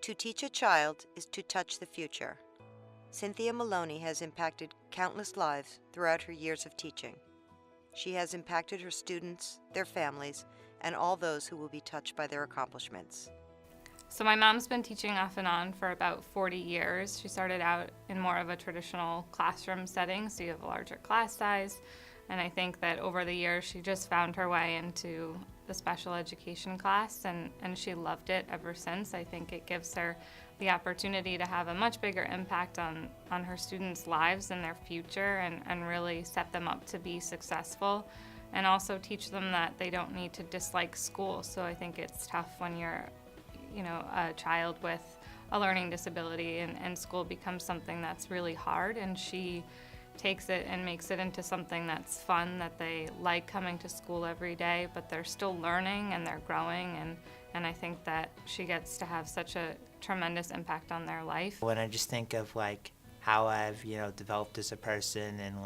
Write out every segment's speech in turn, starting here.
To teach a child is to touch the future. Cynthia Maloney has impacted countless lives throughout her years of teaching. She has impacted her students, their families, and all those who will be touched by their accomplishments. So my mom's been teaching off and on for about 40 years. She started out in more of a traditional classroom setting, so you have a larger class size. And I think that over the years, she just found her way into the special education class, and she loved it ever since. I think it gives her the opportunity to have a much bigger impact on her students' lives and their future, and really set them up to be successful, and also teach them that they don't need to dislike school. So I think it's tough when you're, a child with a learning disability and school becomes something that's really hard, and she takes it and makes it into something that's fun, that they like coming to school every day, but they're still learning and they're growing, and I think that she gets to have such a tremendous impact on their life. When I just think of how I've, developed as a person, and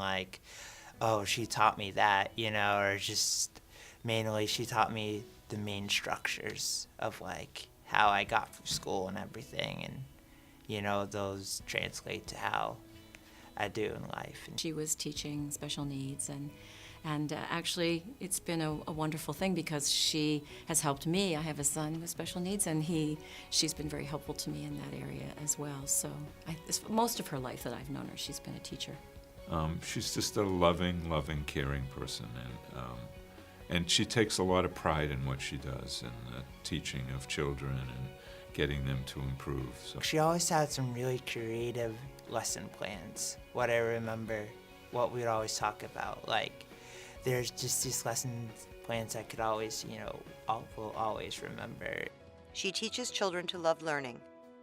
oh, she taught me that, or just mainly she taught me the main structures of how I got through school and everything, and those translate to how I do in life. She was teaching special needs, and actually it's been a wonderful thing because she has helped me. I have a son with special needs, and she's been very helpful to me in that area as well. So most of her life that I've known her, she's been a teacher. She's just a loving, caring person, and she takes a lot of pride in what she does, in the teaching of children and getting them to improve. So she always had some really creative lesson plans. What I remember, what we'd always talk about, there's just these lesson plans I could always, will always remember. She teaches children to love learning,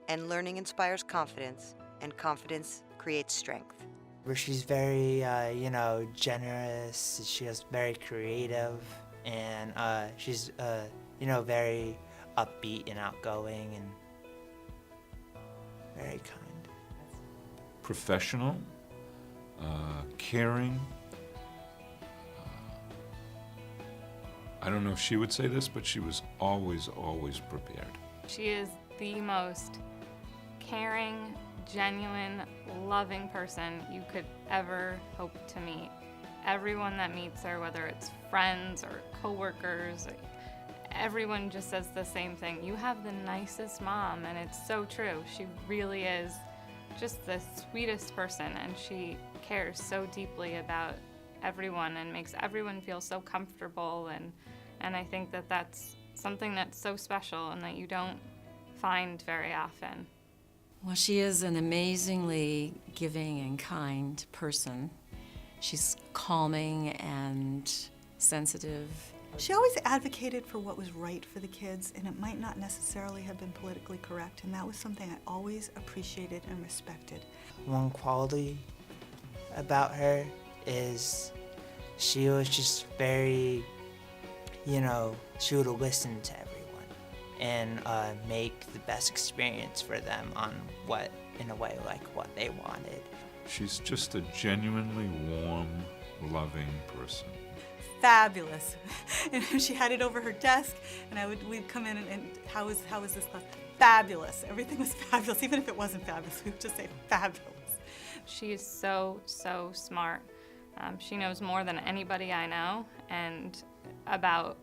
and learning inspires confidence, and confidence creates strength. Where she's very, generous, she's very creative, and she's, very upbeat and outgoing and very kind. Professional, caring. I don't know if she would say this, but she was always prepared. She is the most caring, genuine, loving person you could ever hope to meet. Everyone that meets her, whether it's friends or coworkers, everyone just says the same thing. You have the nicest mom, and it's so true. She really is just the sweetest person, and she cares so deeply about everyone and makes everyone feel so comfortable, and I think that that's something that's so special and that you don't find very often. Well, she is an amazingly giving and kind person. She's calming and sensitive. She always advocated for what was right for the kids, and it might not necessarily have been politically correct, and that was something I always appreciated and respected. One quality about her is she was just very, she would listen to everyone and make the best experience for them in a way what they wanted. She's just a genuinely warm, loving person. Fabulous. And she had it over her desk, and we'd come in and how was this class? Fabulous. Everything was fabulous. Even if it wasn't fabulous, we would just say fabulous. She is so smart. She knows more than anybody I know, and about,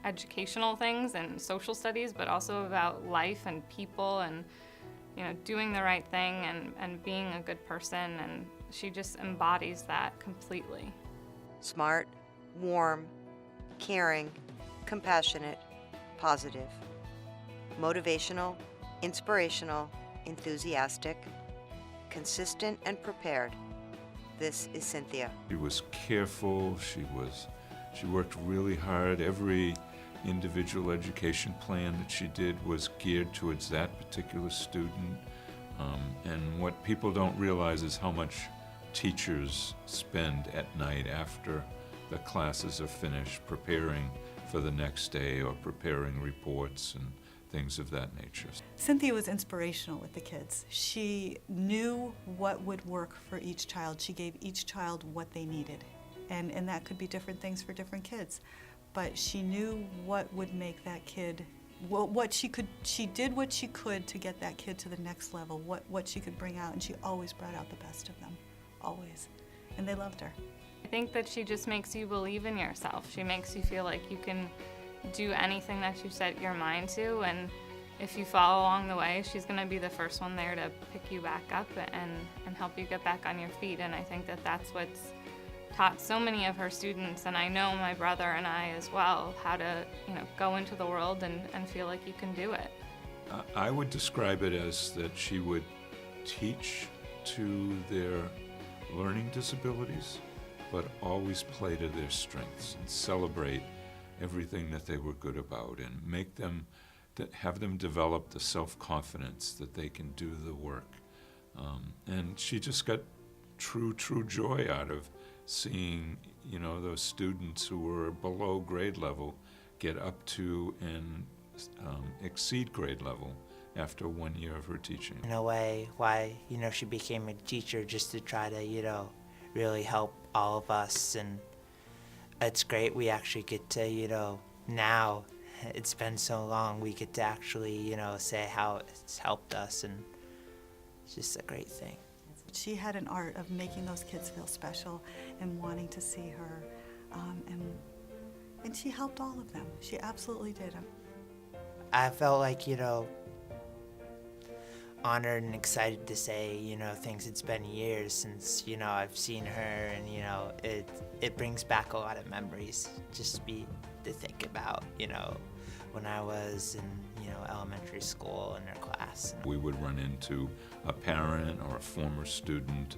educational things and social studies, but also about life and people and, doing the right thing and being a good person, and she just embodies that completely. Smart, warm, caring, compassionate, positive, motivational, inspirational, enthusiastic, consistent, and prepared. This is Cynthia. She was careful, she worked really hard. Every individual education plan that she did was geared towards that particular student. And what people don't realize is how much teachers spend at night after the classes are finished preparing for the next day or preparing reports and things of that nature. Cynthia was inspirational with the kids. She knew what would work for each child. She gave each child what they needed. And that could be different things for different kids. But she knew what would make that kid what she did what she could to get that kid to the next level, what she could bring out, and she always brought out the best of them, always. And they loved her. I think that she just makes you believe in yourself. She makes you feel like you can do anything that you set your mind to, and if you fall along the way, she's going to be the first one there to pick you back up and help you get back on your feet. And I think that that's what's taught so many of her students, and I know my brother and I as well, how to go into the world and feel like you can do it. I would describe it as that she would teach to their learning disabilities, but always play to their strengths and celebrate everything that they were good about and make them, have them develop the self-confidence that they can do the work. And she just got true joy out of seeing, those students who were below grade level get up to and exceed grade level after 1 year of her teaching. In a way, why, she became a teacher, just to try to, really help all of us. And it's great we actually get to, now it's been so long, we get to actually, say how it's helped us, and it's just a great thing. She had an art of making those kids feel special and wanting to see her, and she helped all of them. She absolutely did. I felt like, honored and excited to say, things. It's been years since, I've seen her, and, it brings back a lot of memories just to think about, when I was in, elementary school in her class. We would run into a parent or a former student,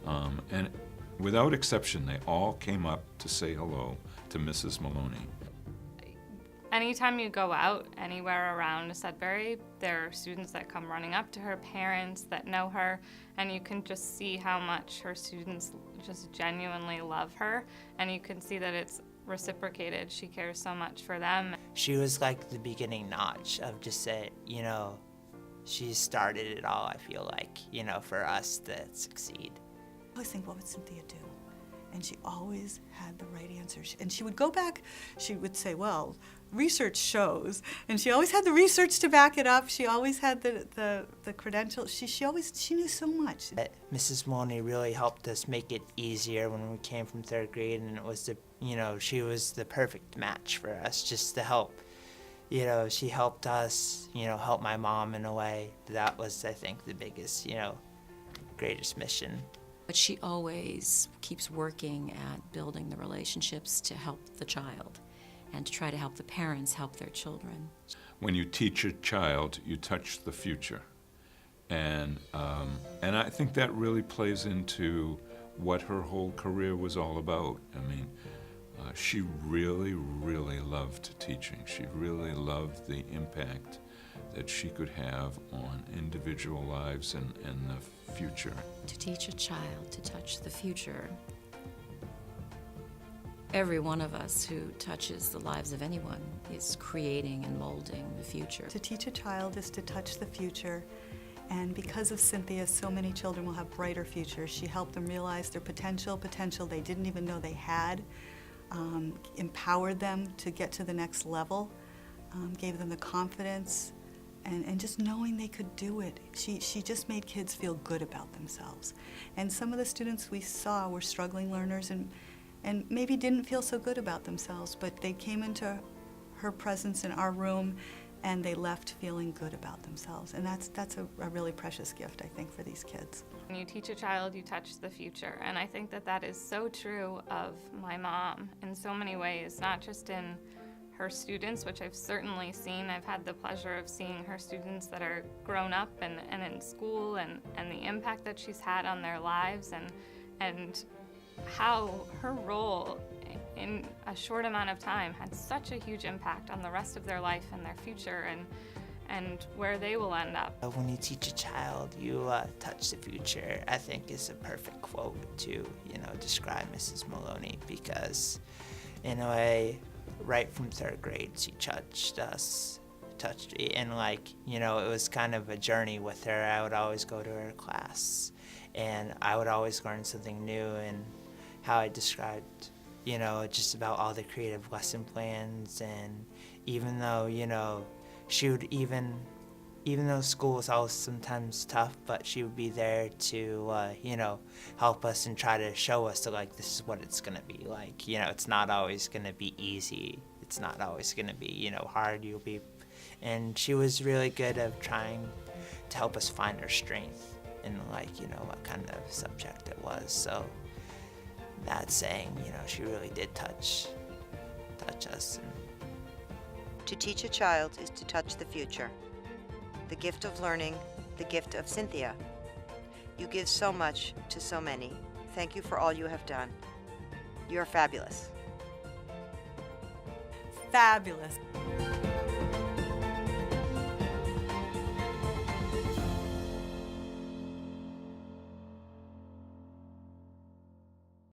and without exception, they all came up to say hello to Mrs. Maloney. Anytime you go out anywhere around Sudbury, there are students that come running up to her, parents that know her, and you can just see how much her students just genuinely love her, and you can see that it's reciprocated. She cares so much for them. She was like the beginning notch of just say, she started it all, I feel like, for us to succeed. I always think, what would Cynthia do? And she always had the right answer. And she would go back, she would say, well, research shows. And she always had the research to back it up. She always had the credentials. She knew so much. Mrs. Maloney really helped us make it easier when we came from third grade, and it was she was the perfect match for us, just to help. She helped us, help my mom in a way. That was, I think, the biggest, greatest mission. But she always keeps working at building the relationships to help the child and to try to help the parents help their children. When you teach a child, you touch the future. And I think that really plays into what her whole career was all about. I mean, she really loved teaching. She really loved the impact that she could have on individual lives and the future. To teach a child to touch the future, every one of us who touches the lives of anyone is creating and molding the future. To teach a child is to touch the future, and because of Cynthia, so many children will have brighter futures. She helped them realize their potential they didn't even know they had, empowered them to get to the next level, gave them the confidence, and just knowing they could do it. She just made kids feel good about themselves. And some of the students we saw were struggling learners and maybe didn't feel so good about themselves, but they came into her presence in our room and they left feeling good about themselves. And that's a really precious gift, I think, for these kids. When you teach a child, you touch the future. And I think that is so true of my mom in so many ways, not just in her students, which I've certainly seen. I've had the pleasure of seeing her students that are grown up and in school, and the impact that she's had on their lives, and how her role in a short amount of time had such a huge impact on the rest of their life and their future and where they will end up. When you teach a child, you touch the future, I think is a perfect quote to, describe Mrs. Maloney, because in a way, right from third grade, she touched me, and it was kind of a journey with her. I would always go to her class, and I would always learn something new, and how I described, just about all the creative lesson plans. And even though, she would even though school was always sometimes tough, but she would be there to, help us and try to show us that, like, this is what it's going to be like. It's not always going to be easy. It's not always going to be, hard. And she was really good at trying to help us find our strength in, what kind of subject it was. So that saying, she really did touch us. To teach a child is to touch the future. The gift of learning, the gift of Cynthia. You give so much to so many. Thank you for all you have done. You are fabulous. Fabulous.